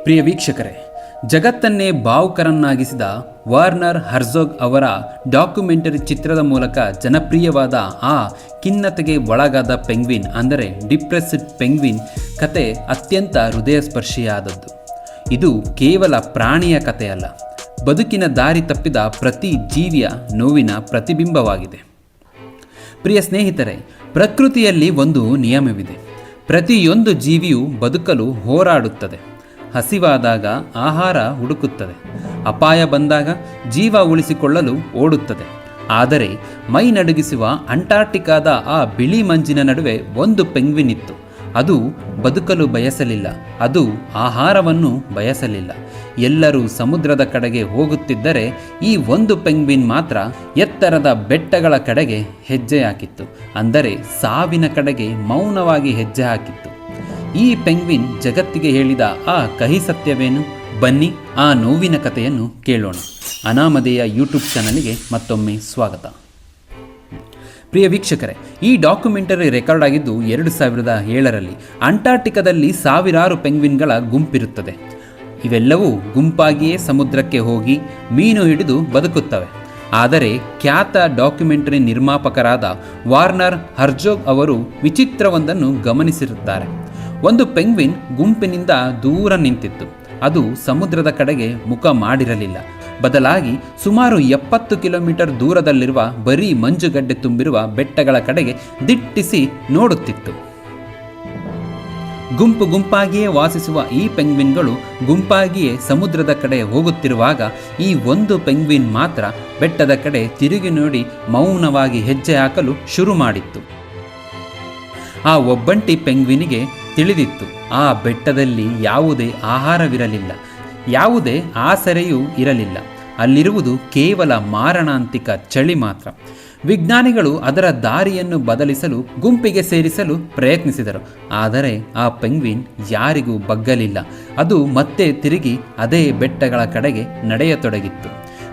ಪ್ರಿಯ ವೀಕ್ಷಕರೇ, ಜಗತ್ತನ್ನೇ ಭಾವುಕರನ್ನಾಗಿಸಿದ ವರ್ನರ್ ಹರ್ಝೋಗ್ ಅವರ ಡಾಕ್ಯುಮೆಂಟರಿ ಚಿತ್ರದ ಮೂಲಕ ಜನಪ್ರಿಯವಾದ ಆ ಖಿನ್ನತೆಗೆ ಒಳಗಾದ ಪೆಂಗ್ವಿನ್ ಅಂದರೆ ಡಿಪ್ರೆಸ್ಡ್ ಪೆಂಗ್ವಿನ್ ಕತೆ ಅತ್ಯಂತ ಹೃದಯಸ್ಪರ್ಶಿಯಾದದ್ದು. ಇದು ಕೇವಲ ಪ್ರಾಣಿಯ ಕಥೆಯಲ್ಲ, ಬದುಕಿನ ದಾರಿ ತಪ್ಪಿದ ಪ್ರತಿ ಜೀವಿಯ ನೋವಿನ ಪ್ರತಿಬಿಂಬವಾಗಿದೆ. ಪ್ರಿಯ ಸ್ನೇಹಿತರೆ, ಪ್ರಕೃತಿಯಲ್ಲಿ ಒಂದು ನಿಯಮವಿದೆ. ಪ್ರತಿಯೊಂದು ಜೀವಿಯು ಬದುಕಲು ಹೋರಾಡುತ್ತದೆ. ಹಸಿವಾದಾಗ ಆಹಾರ ಹುಡುಕುತ್ತದೆ, ಅಪಾಯ ಬಂದಾಗ ಜೀವ ಉಳಿಸಿಕೊಳ್ಳಲು ಓಡುತ್ತದೆ. ಆದರೆ ಮೈ ನಡುಗಿಸುವ ಅಂಟಾರ್ಟಿಕಾದ ಆ ಬಿಳಿ ಮಂಜಿನ ನಡುವೆ ಒಂದು ಪೆಂಗ್ವಿನ್ ಇತ್ತು. ಅದು ಬದುಕಲು ಬಯಸಲಿಲ್ಲ, ಅದು ಆಹಾರವನ್ನು ಬಯಸಲಿಲ್ಲ. ಎಲ್ಲರೂ ಸಮುದ್ರದ ಕಡೆಗೆ ಹೋಗುತ್ತಿದ್ದರೆ ಈ ಒಂದು ಪೆಂಗ್ವಿನ್ ಮಾತ್ರ ಎತ್ತರದ ಬೆಟ್ಟಗಳ ಕಡೆಗೆ ಹೆಜ್ಜೆ ಹಾಕಿತ್ತು. ಅಂದರೆ ಸಾವಿನ ಕಡೆಗೆ ಮೌನವಾಗಿ ಹೆಜ್ಜೆ ಹಾಕಿತ್ತು. ಈ ಪೆಂಗ್ವಿನ್ ಜಗತ್ತಿಗೆ ಹೇಳಿದ ಆ ಕಹಿ ಸತ್ಯವೇನು? ಬನ್ನಿ ಆ ನೋವಿನ ಕಥೆಯನ್ನು ಕೇಳೋಣ. ಅನಾಮಧೇಯ ಯೂಟ್ಯೂಬ್ ಚಾನಲ್ಗೆ ಮತ್ತೊಮ್ಮೆ ಸ್ವಾಗತ. ಪ್ರಿಯ ವೀಕ್ಷಕರೇ, ಈ ಡಾಕ್ಯುಮೆಂಟರಿ ರೆಕಾರ್ಡ್ ಆಗಿದ್ದು 2007ರಲ್ಲಿ. ಅಂಟಾರ್ಟಿಕಾದಲ್ಲಿ ಸಾವಿರಾರು ಪೆಂಗ್ವಿನ್ಗಳ ಗುಂಪಿರುತ್ತದೆ. ಇವೆಲ್ಲವೂ ಗುಂಪಾಗಿಯೇ ಸಮುದ್ರಕ್ಕೆ ಹೋಗಿ ಮೀನು ಹಿಡಿದು ಬದುಕುತ್ತವೆ. ಆದರೆ ಖ್ಯಾತ ಡಾಕ್ಯುಮೆಂಟರಿ ನಿರ್ಮಾಪಕರಾದ ವರ್ನರ್ ಹರ್ಝೋಗ್ ಅವರು ವಿಚಿತ್ರವೊಂದನ್ನು ಗಮನಿಸಿರುತ್ತಾರೆ. ಒಂದು ಪೆಂಗ್ವಿನ್ ಗುಂಪಿನಿಂದ ದೂರ ನಿಂತಿತ್ತು. ಅದು ಸಮುದ್ರದ ಕಡೆಗೆ ಮುಖ ಮಾಡಿರಲಿಲ್ಲ. ಬದಲಾಗಿ ಸುಮಾರು 70 ಕಿಲೋಮೀಟರ್ ದೂರದಲ್ಲಿರುವ ಬರೀ ಮಂಜುಗಡ್ಡೆ ತುಂಬಿರುವ ಬೆಟ್ಟಗಳ ಕಡೆಗೆ ದಿಟ್ಟಿಸಿ ನೋಡುತ್ತಿತ್ತು. ಗುಂಪು ಗುಂಪಾಗಿಯೇ ವಾಸಿಸುವ ಈ ಪೆಂಗ್ವಿನ್ಗಳು ಗುಂಪಾಗಿಯೇ ಸಮುದ್ರದ ಕಡೆ ಹೋಗುತ್ತಿರುವಾಗ ಈ ಒಂದು ಪೆಂಗ್ವಿನ್ ಮಾತ್ರ ಬೆಟ್ಟದ ಕಡೆ ತಿರುಗಿ ನೋಡಿ ಮೌನವಾಗಿ ಹೆಜ್ಜೆ ಹಾಕಲು ಶುರು ಮಾಡಿತ್ತು. ಆ ಒಬ್ಬಂಟಿ ಪೆಂಗ್ವಿನಿಗೆ ತಿಳಿದಿತ್ತು, ಆ ಬೆಟ್ಟದಲ್ಲಿ ಯಾವುದೇ ಆಹಾರವಿರಲಿಲ್ಲ, ಯಾವುದೇ ಆಸರೆಯೂ ಇರಲಿಲ್ಲ. ಅಲ್ಲಿರುವುದು ಕೇವಲ ಮಾರಣಾಂತಿಕ ಚಳಿ ಮಾತ್ರ. ವಿಜ್ಞಾನಿಗಳು ಅದರ ದಾರಿಯನ್ನು ಬದಲಿಸಲು ಗುಂಪಿಗೆ ಸೇರಿಸಲು ಪ್ರಯತ್ನಿಸಿದರು. ಆದರೆ ಆ ಪೆಂಗ್ವಿನ್ ಯಾರಿಗೂ ಬಗ್ಗಲಿಲ್ಲ. ಅದು ಮತ್ತೆ ತಿರುಗಿ ಅದೇ ಬೆಟ್ಟಗಳ ಕಡೆಗೆ ನಡೆಯತೊಡಗಿತ್ತು.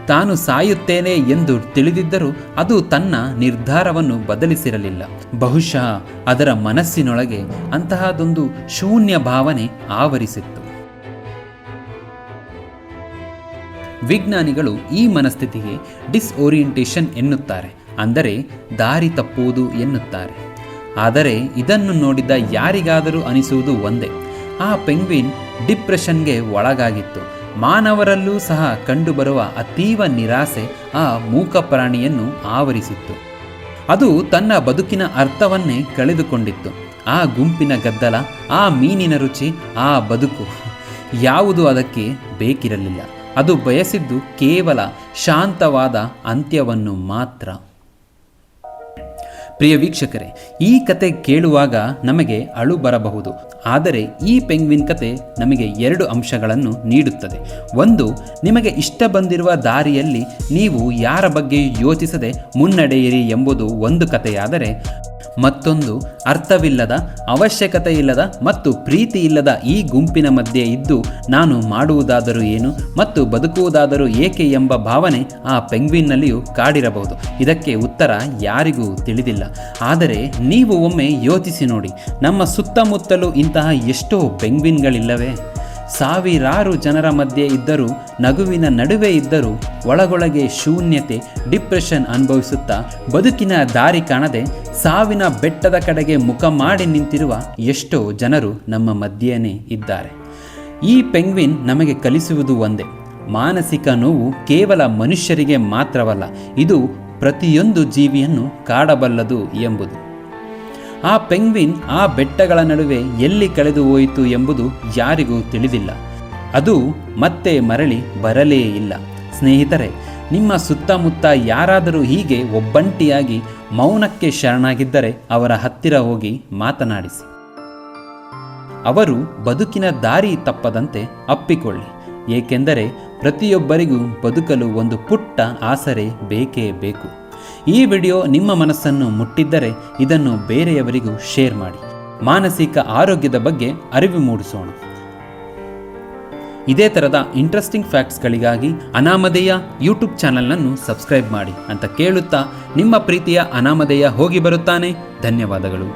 ತಾನು ಸಾಯುತ್ತೇನೆ ಎಂದು ತಿಳಿದಿದ್ದರೂ ಅದು ತನ್ನ ನಿರ್ಧಾರವನ್ನು ಬದಲಿಸಿರಲಿಲ್ಲ. ಬಹುಶಃ ಅದರ ಮನಸ್ಸಿನೊಳಗೆ ಅಂತಹದೊಂದು ಶೂನ್ಯ ಭಾವನೆ ಆವರಿಸಿತ್ತು. ವಿಜ್ಞಾನಿಗಳು ಈ ಮನಸ್ಥಿತಿಗೆ ಡಿಸ್ಓರಿಯೆಂಟೇಷನ್ ಎನ್ನುತ್ತಾರೆ, ಅಂದರೆ ದಾರಿ ತಪ್ಪುವುದು ಎನ್ನುತ್ತಾರೆ. ಆದರೆ ಇದನ್ನು ನೋಡಿದ ಯಾರಿಗಾದರೂ ಅನಿಸುವುದು ಒಂದೇ: ಆ ಪೆಂಗ್ವಿನ್ ಡಿಪ್ರೆಷನ್ಗೆ ಒಳಗಾಗಿತ್ತು. ಮಾನವರಲ್ಲೂ ಸಹ ಕಂಡುಬರುವ ಅತೀವ ನಿರಾಸೆ ಆ ಮೂಕ ಪ್ರಾಣಿಯನ್ನು ಆವರಿಸಿತ್ತು. ಅದು ತನ್ನ ಬದುಕಿನ ಅರ್ಥವನ್ನೇ ಕಳೆದುಕೊಂಡಿತ್ತು. ಆ ಗುಂಪಿನ ಗದ್ದಲ, ಆ ಮೀನಿನ ರುಚಿ, ಆ ಬದುಕು ಯಾವುದು ಅದಕ್ಕೆ ಬೇಕಿರಲಿಲ್ಲ. ಅದು ಬಯಸಿದ್ದು ಕೇವಲ ಶಾಂತವಾದ ಅಂತ್ಯವನ್ನು ಮಾತ್ರ. ಪ್ರಿಯ ವೀಕ್ಷಕರೇ, ಈ ಕತೆ ಕೇಳುವಾಗ ನಮಗೆ ಅಳು ಬರಬಹುದು. ಆದರೆ ಈ ಪೆಂಗ್ವಿನ್ ಕತೆ ನಮಗೆ 2 ಅಂಶಗಳನ್ನು ನೀಡುತ್ತದೆ. ಒಂದು, ನಿಮಗೆ ಇಷ್ಟ ಬಂದಿರುವ ದಾರಿಯಲ್ಲಿ ನೀವು ಯಾರ ಬಗ್ಗೆ ಯೋಚಿಸದೆ ಮುನ್ನಡೆಯಿರಿ ಎಂಬುದು ಒಂದು ಕಥೆಯಾದರೆ, ಮತ್ತೊಂದು, ಅರ್ಥವಿಲ್ಲದ, ಅವಶ್ಯಕತೆ ಇಲ್ಲದ ಮತ್ತು ಪ್ರೀತಿ ಇಲ್ಲದ ಈ ಗುಂಪಿನ ಮಧ್ಯೆ ಇದ್ದು ನಾನು ಮಾಡುವುದಾದರೂ ಏನು ಮತ್ತು ಬದುಕುವುದಾದರೂ ಏಕೆ ಎಂಬ ಭಾವನೆ ಆ ಪೆಂಗ್ವಿನ್ನಲ್ಲಿಯೂ ಕಾಡಿರಬಹುದು. ಇದಕ್ಕೆ ಉತ್ತರ ಯಾರಿಗೂ ತಿಳಿದಿಲ್ಲ. ಆದರೆ ನೀವು ಒಮ್ಮೆ ಯೋಚಿಸಿ ನೋಡಿ, ನಮ್ಮ ಸುತ್ತಮುತ್ತಲೂ ಇಂತಹ ಎಷ್ಟೋ ಪೆಂಗ್ವಿನ್ಗಳಿಲ್ಲವೇ? ಸಾವಿರಾರು ಜನರ ಮಧ್ಯೆ ಇದ್ದರೂ, ನಗುವಿನ ನಡುವೆ ಇದ್ದರೂ, ಒಳಗೊಳಗೆ ಶೂನ್ಯತೆ, ಡಿಪ್ರೆಷನ್ ಅನುಭವಿಸುತ್ತಾ ಬದುಕಿನ ದಾರಿ ಕಾಣದೆ ಸಾವಿನ ಬೆಟ್ಟದ ಕಡೆಗೆ ಮುಖ ಮಾಡಿ ನಿಂತಿರುವ ಎಷ್ಟೋ ಜನರು ನಮ್ಮ ಮಧ್ಯೆಯೇ ಇದ್ದಾರೆ. ಈ ಪೆಂಗ್ವಿನ್ ನಮಗೆ ಕಲಿಸುವುದು ಒಂದೇ: ಮಾನಸಿಕ ನೋವು ಕೇವಲ ಮನುಷ್ಯರಿಗೆ ಮಾತ್ರವಲ್ಲ, ಇದು ಪ್ರತಿಯೊಂದು ಜೀವಿಯನ್ನು ಕಾಡಬಲ್ಲದು ಎಂಬುದು. ಆ ಪೆಂಗ್ವಿನ್ ಆ ಬೆಟ್ಟಗಳ ನಡುವೆ ಎಲ್ಲಿ ಕಳೆದು ಹೋಯಿತು ಎಂಬುದು ಯಾರಿಗೂ ತಿಳಿದಿಲ್ಲ. ಅದು ಮತ್ತೆ ಮರಳಿ ಬರಲೇ ಇಲ್ಲ. ಸ್ನೇಹಿತರೆ, ನಿಮ್ಮ ಸುತ್ತಮುತ್ತ ಯಾರಾದರೂ ಹೀಗೆ ಒಬ್ಬಂಟಿಯಾಗಿ ಮೌನಕ್ಕೆ ಶರಣಾಗಿದ್ದರೆ ಅವರ ಹತ್ತಿರ ಹೋಗಿ ಮಾತನಾಡಿಸಿ. ಅವರು ಬದುಕಿನ ದಾರಿ ತಪ್ಪದಂತೆ ಅಪ್ಪಿಕೊಳ್ಳಿ. ಏಕೆಂದರೆ ಪ್ರತಿಯೊಬ್ಬರಿಗೂ ಬದುಕಲು ಒಂದು ಪುಟ್ಟ ಆಸರೆ ಬೇಕೇ ಬೇಕು. ಈ ವಿಡಿಯೋ ನಿಮ್ಮ ಮನಸ್ಸನ್ನು ಮುಟ್ಟಿದ್ದರೆ ಇದನ್ನು ಬೇರೆಯವರಿಗೂ ಶೇರ್ ಮಾಡಿ. ಮಾನಸಿಕ ಆರೋಗ್ಯದ ಬಗ್ಗೆ ಅರಿವು ಮೂಡಿಸೋಣ. ಇದೇ ಥರದ ಇಂಟ್ರೆಸ್ಟಿಂಗ್ ಫ್ಯಾಕ್ಟ್ಸ್ಗಳಿಗಾಗಿ ಅನಾಮಧೇಯ ಯೂಟ್ಯೂಬ್ ಚಾನಲನ್ನು ಸಬ್ಸ್ಕ್ರೈಬ್ ಮಾಡಿ ಅಂತ ಕೇಳುತ್ತಾ ನಿಮ್ಮ ಪ್ರೀತಿಯ ಅನಾಮಧೇಯ ಹೋಗಿ ಬರುತ್ತಾನೆ. ಧನ್ಯವಾದಗಳು.